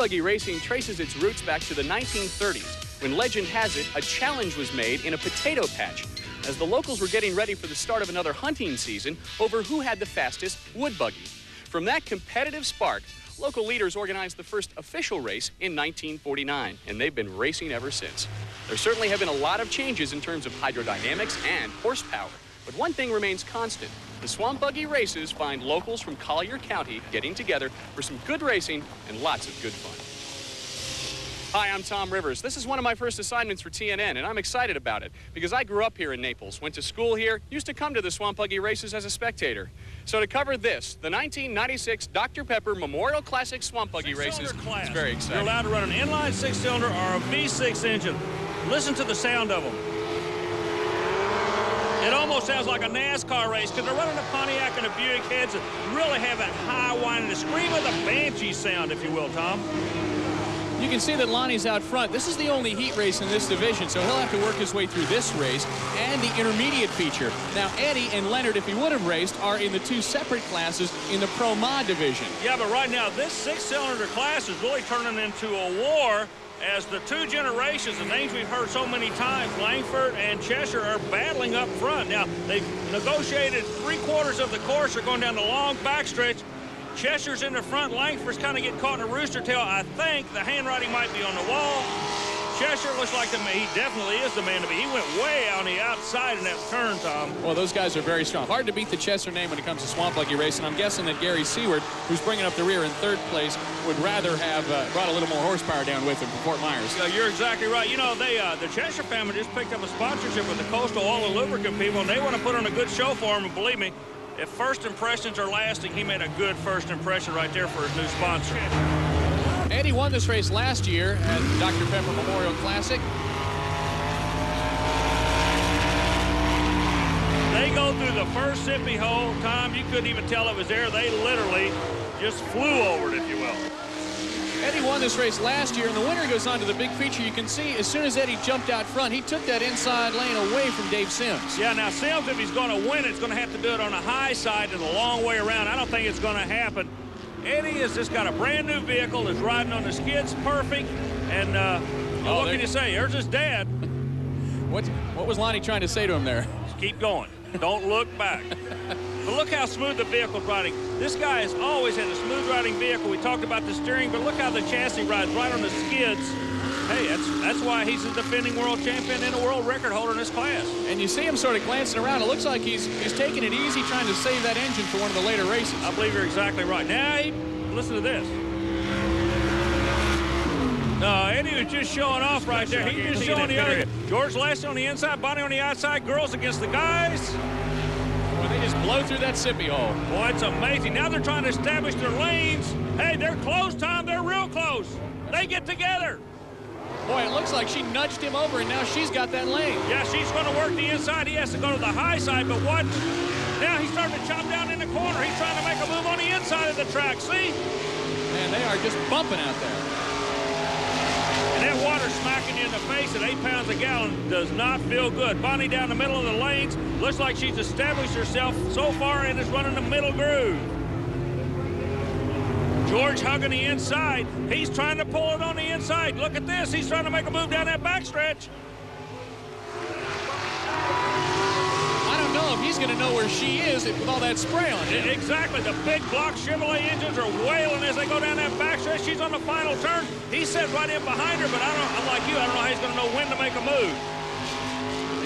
Buggy racing traces its roots back to the 1930s, when legend has it, a challenge was made in a potato patch, as the locals were getting ready for the start of another hunting season over who had the fastest wood buggy. From that competitive spark, local leaders organized the first official race in 1949, and they've been racing ever since. There certainly have been a lot of changes in terms of hydrodynamics and horsepower, but one thing remains constant. The Swamp Buggy races find locals from Collier County getting together for some good racing and lots of good fun. Hi, I'm Tom Rivers. This is one of my first assignments for TNN, and I'm excited about it because I grew up here in Naples, went to school here, used to come to the Swamp Buggy races as a spectator. So to cover this, the 1996 Dr. Pepper Memorial Classic Swamp Buggy races, it's very exciting. You're allowed to run an inline six-cylinder or a V6 engine. Listen to the sound of them. It almost sounds like a NASCAR race because they're running a Pontiac and a Buick heads that really have that high whine and the scream of the Banshee sound, if you will, Tom. You can see that Lonnie's out front. This is the only heat race in this division, so he'll have to work his way through this race and the intermediate feature. Now, Eddie and Leonard, if he would have raced, are in the two separate classes in the Pro Mod division. Yeah, but right now, this six-cylinder class is really turning into a war as the two generations, the names we've heard so many times, Langford and Cheshire, are battling up front. Now, they've negotiated three-quarters of the course. They're going down the long backstretch. Cheshire's in the front. Langford's kind of getting caught in a rooster tail. I think the handwriting might be on the wall. Cheshire looks like he definitely is the man to be. He went way on the outside in that turn, Tom. Well, those guys are very strong. Hard to beat the Cheshire name when it comes to Swamp Buggy racing. I'm guessing that Gary Seward, who's bringing up the rear in third place, would rather have brought a little more horsepower down with him from Fort Myers. Yeah, you're exactly right. You know, the Cheshire family just picked up a sponsorship with the Coastal Oil and Lubricant people, and they want to put on a good show for him, and believe me, if first impressions are lasting, he made a good first impression right there for his new sponsor. Eddie won this race last year at the Dr. Pepper Memorial Classic. They go through the first sippy hole. Tom, you couldn't even tell it was there. They literally just flew over it, if you will. Eddie won this race last year, and the winner goes on to the big feature. You can see as soon as Eddie jumped out front, he took that inside lane away from Dave Sims. Yeah, now Sims, if he's going to win, it's going to have to do it on the high side and a long way around. I don't think it's going to happen. Eddie has just got a brand new vehicle, is riding on the skids perfect, and what can you say? There's his dad. What was Lonnie trying to say to him there? Just keep going. Don't look back. But look how smooth the vehicle's riding. This guy has always had a smooth riding vehicle. We talked about the steering, but look how the chassis rides right on the skids. Hey, that's why he's the defending world champion and a world record holder in this class. And you see him sort of glancing around. It looks like he's taking it easy, trying to save that engine for one of the later races. I believe you're exactly right. Now, listen to this. Eddie was just showing off right there. He's just showing the other. George Lassie on the inside, Bonnie on the outside, girls against the guys. Boy, they just blow through that sippy hole. Boy, it's amazing. Now they're trying to establish their lanes. Hey, they're close, Tom. They're real close. They get together. Boy, it looks like she nudged him over, and now she's got that lane. Yeah, she's going to work the inside. He has to go to the high side, but what? Now he's starting to chop down in the corner. He's trying to make a move on the inside of the track. See? Man, they are just bumping out there. And that water smacking you in the face at 8 pounds a gallon does not feel good. Bonnie down the middle of the lanes. Looks like she's established herself so far and is running the middle groove. George hugging the inside. He's trying to pull it on the inside. Look at this. He's trying to make a move down that backstretch. I don't know if he's going to know where she is with all that spray on him. Exactly. The big block Chevrolet engines are wailing as they go down that backstretch. She's on the final turn. He's set right in behind her, but I'm like you. I don't know how he's going to know when to make a move.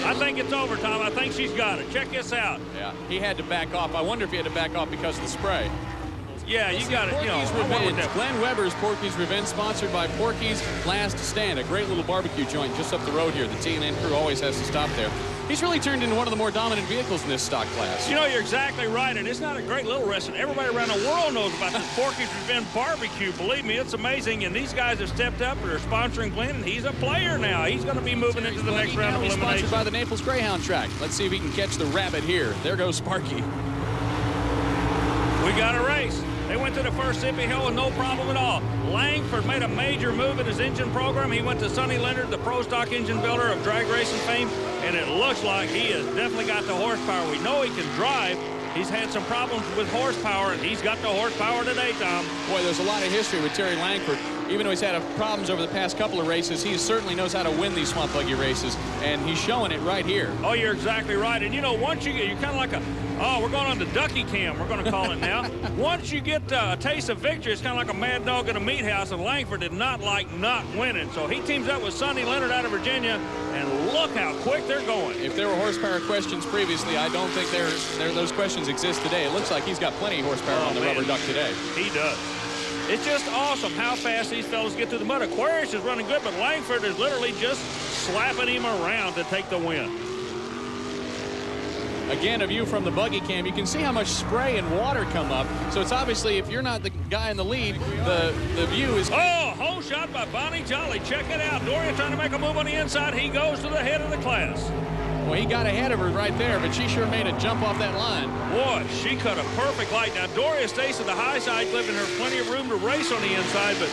I think it's over, Tom. I think she's got it. Check this out. Yeah, he had to back off. I wonder if he had to back off because of the spray. Yeah, you got it. Porky's Revenge. Glenn Weber's Porky's Revenge, sponsored by Porky's Last Stand, a great little barbecue joint just up the road here. The TNN crew always has to stop there. He's really turned into one of the more dominant vehicles in this stock class. You know, you're exactly right, and it's not a great little restaurant. Everybody around the world knows about this Porky's Revenge barbecue. Believe me, it's amazing, and these guys have stepped up. They're sponsoring Glenn, and he's a player now. He's going to be moving into the next round of elimination. Sponsored by the Naples Greyhound Track. Let's see if he can catch the rabbit here. There goes Sparky. We got a race. They went to the first sippy hill with no problem at all. Langford made a major move in his engine program. He went to Sonny Leonard, the pro stock engine builder of drag racing fame, and it looks like he has definitely got the horsepower. We know he can drive. He's had some problems with horsepower, and he's got the horsepower today, Tom. Boy, there's a lot of history with Terry Langford. even though he's had problems over the past couple of races, he certainly knows how to win these Swamp Buggy races, and he's showing it right here. Oh, you're exactly right. And, you know, once you get, you're kind of like we're going on the ducky cam, we're going to call it now. Once you get a taste of victory, it's kind of like a mad dog in a meat house, and Langford did not like not winning. So he teams up with Sonny Leonard out of Virginia, and look how quick they're going. If there were horsepower questions previously, I don't think those questions exist today. It looks like he's got plenty of horsepower on the Rubber Duck today. He does. It's just awesome how fast these fellas get through the mud. Aquarius is running good, but Langford is literally just slapping him around to take the win. Again, a view from the buggy cam. You can see how much spray and water come up. So it's obviously, if you're not the guy in the lead, the view is... Oh, hole shot by Bonnie Jolly. Check it out. Doria trying to make a move on the inside. He goes to the head of the class. Well, he got ahead of her right there, but she sure made a jump off that line. Boy, she cut a perfect light. Now, Doria stays to the high side, giving her plenty of room to race on the inside, but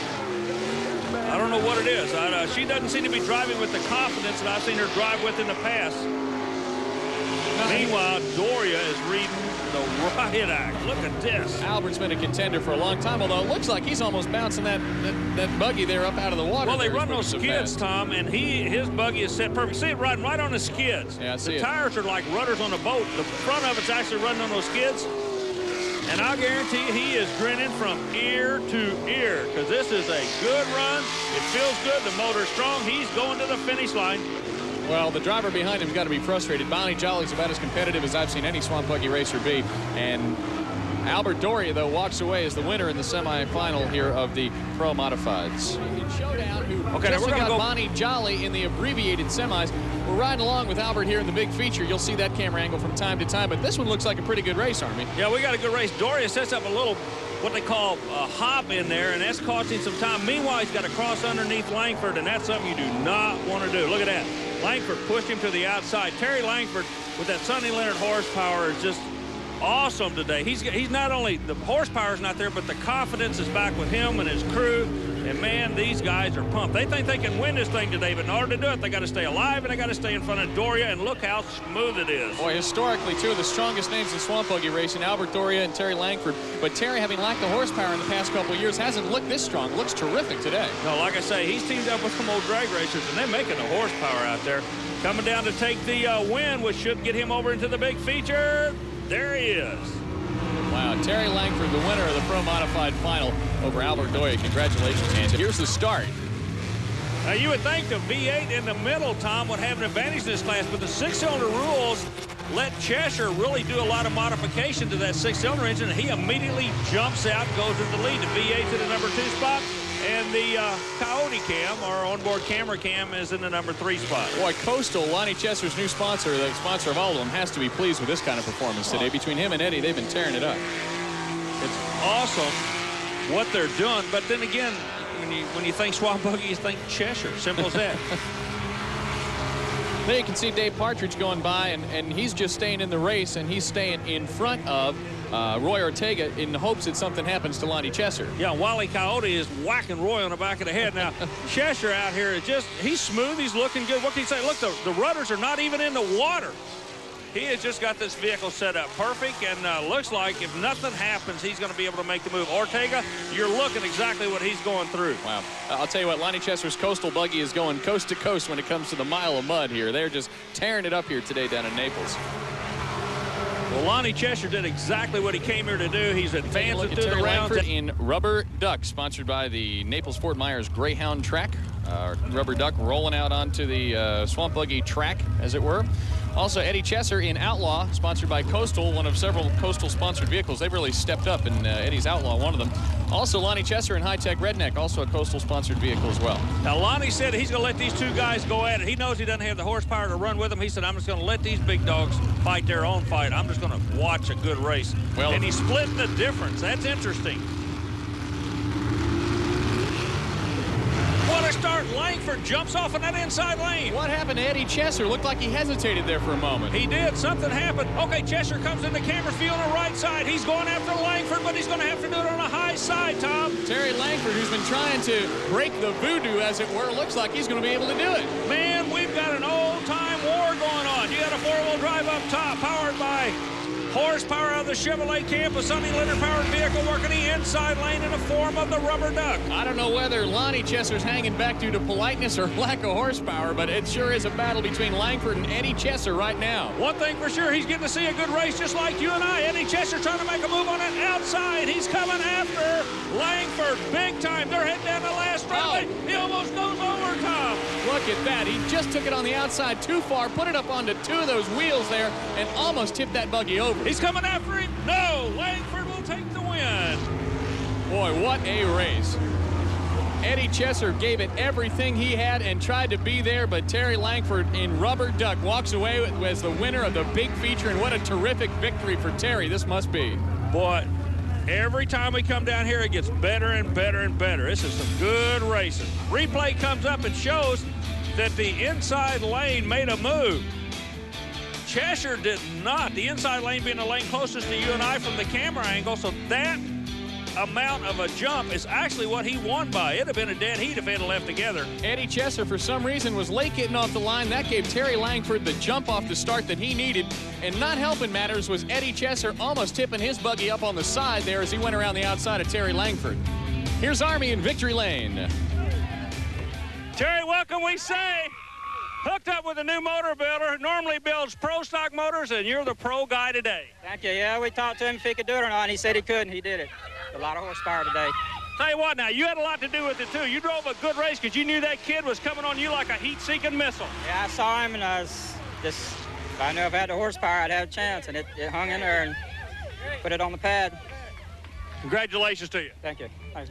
I don't know what it is. She doesn't seem to be driving with the confidence that I've seen her drive with in the past. Meanwhile, Doria is reading the riot act. Look at this. Albert's been a contender for a long time, although it looks like he's almost bouncing that buggy there up out of the water. Well, they run those skids, Tom, and his buggy is set perfect. See it riding right on the skids. Yeah, I see the tires are like rudders on a boat. The front of it's actually running on those skids. And I guarantee you he is grinning from ear to ear because this is a good run. It feels good. The motor's strong. He's going to the finish line. Well, the driver behind him's got to be frustrated. Bonnie Jolly's about as competitive as I've seen any Swamp Buggy racer be. And Albert Doria, though, walks away as the winner in the semifinal here of the Pro Modifieds. Showdown, who just got Bonnie Jolly in the abbreviated semis. We're riding along with Albert here in the big feature. You'll see that camera angle from time to time, but this one looks like a pretty good race, Army. Yeah, we got a good race. Doria sets up a little, what they call a hop in there, and that's costing some time. Meanwhile, he's got to cross underneath Langford, and that's something you do not want to do. Look at that. Langford pushed him to the outside. Terry Langford with that Sonny Leonard horsepower is just awesome today. He's not only, the horsepower is not there, but the confidence is back with him and his crew. And, man, these guys are pumped. They think they can win this thing today, but in order to do it, they got to stay alive, and they got to stay in front of Doria, and look how smooth it is. Boy, historically, two of the strongest names in Swamp Buggy racing, Albert Doria and Terry Langford. But Terry, having lacked the horsepower in the past couple of years, hasn't looked this strong. Looks terrific today. No, like I say, he's teamed up with some old drag racers, and they're making the horsepower out there. Coming down to take the win, which should get him over into the big feature. There he is. Wow, Terry Langford, the winner of the Pro Modified final over Albert Doria. Congratulations, Hans. Here's the start. Now, you would think the V8 in the middle, Tom, would have an advantage in this class, but the six-cylinder rules let Cheshire really do a lot of modification to that six-cylinder engine, and he immediately jumps out and goes to the lead. The V8 to the number 2 spot, and the Coyote Cam, our onboard camera cam, is in the number 3 spot. Boy, Coastal, Lonnie Chester's new sponsor, the sponsor of all of them, has to be pleased with this kind of performance today. Between him and Eddie, they've been tearing it up. It's awesome what they're doing, but then again, when you think Swamp Buggy, you think Cheshire. Simple as that. There you can see Dave Partridge going by, and he's just staying in the race, and he's staying in front of Roy Ortega in the hopes that something happens to Lonnie Chester. Yeah, Wally Coyote is whacking Roy on the back of the head. Now, Chester out here is just, he's smooth, he's looking good. What can you say? Look, the rudders are not even in the water. He has just got this vehicle set up perfect, and looks like if nothing happens, he's going to be able to make the move. Ortega, you're looking exactly what he's going through. Wow. I'll tell you what, Lonnie Chester's Coastal Buggy is going coast to coast when it comes to the mile of mud here. They're just tearing it up here today down in Naples. Well, Lonnie Chester did exactly what he came here to do. He's advancing through the rounds. In Rubber Duck, sponsored by the Naples-Fort Myers Greyhound track. Rubber Duck rolling out onto the Swamp Buggy track, as it were. Also, Eddie Chesser in Outlaw, sponsored by Coastal, one of several Coastal-sponsored vehicles. They've really stepped up, and Eddie's Outlaw, one of them. Also, Lonnie Chesser in High Tech Redneck, also a Coastal-sponsored vehicle as well. Now, Lonnie said he's going to let these two guys go at it. He knows he doesn't have the horsepower to run with them. He said, I'm just going to let these big dogs fight their own fight. I'm just going to watch a good race. Well, and he's splitting the difference. That's interesting. What a start. Langford jumps off in that inside lane. What happened to Eddie Chesser? Looked like he hesitated there for a moment. He did. Something happened. Okay, Chesser comes in the camera field on the right side. He's going after Langford, but he's going to have to do it on a high side, Tom. Terry Langford, who's been trying to break the voodoo, as it were, looks like he's going to be able to do it. Man, we've got an old-time war going on. You got a four-wheel drive up top, powered by horsepower out of the Chevrolet Camp, a Sonny Leonard-powered vehicle working the inside lane in the form of the Rubber Duck. I don't know whether Lonnie Chesser's hanging back due to politeness or lack of horsepower, but it sure is a battle between Langford and Eddie Chesser right now. One thing for sure, he's getting to see a good race just like you and I. Eddie Chesser trying to make a move on it outside. He's coming after Langford big time. They're heading down the last straightaway. He almost goes over top. Look at that. He just took it on the outside too far, put it up onto two of those wheels there, and almost tipped that buggy over. He's coming after him. No, Langford will take the win. Boy, what a race. Eddie Chesser gave it everything he had and tried to be there, but Terry Langford in Rubber Duck walks away as the winner of the big feature, and what a terrific victory for Terry this must be. Boy, every time we come down here, it gets better and better and better. This is some good racing. Replay comes up and shows that the inside lane made a move. Chesser did not. The inside lane being the lane closest to you and I from the camera angle, so that amount of a jump is actually what he won by. It'd have been a dead heat if it had left together. Eddie Chesser, for some reason, was late getting off the line. That gave Terry Langford the jump off the start that he needed. And not helping matters was Eddie Chesser almost tipping his buggy up on the side there as he went around the outside of Terry Langford. Here's Army in victory lane. Terry, welcome, we say. Hooked up with a new motor builder, normally builds pro stock motors, and you're the pro guy today. Thank you. Yeah, we talked to him if he could do it or not, and he said he could, and he did it. A lot of horsepower today. Tell you what now, you had a lot to do with it too. You drove a good race because you knew that kid was coming on you like a heat-seeking missile. Yeah, I saw him, and I was just, if I knew if I had the horsepower, I'd have a chance, and it hung in there and put it on the pad. Congratulations to you. Thank you. Thanks.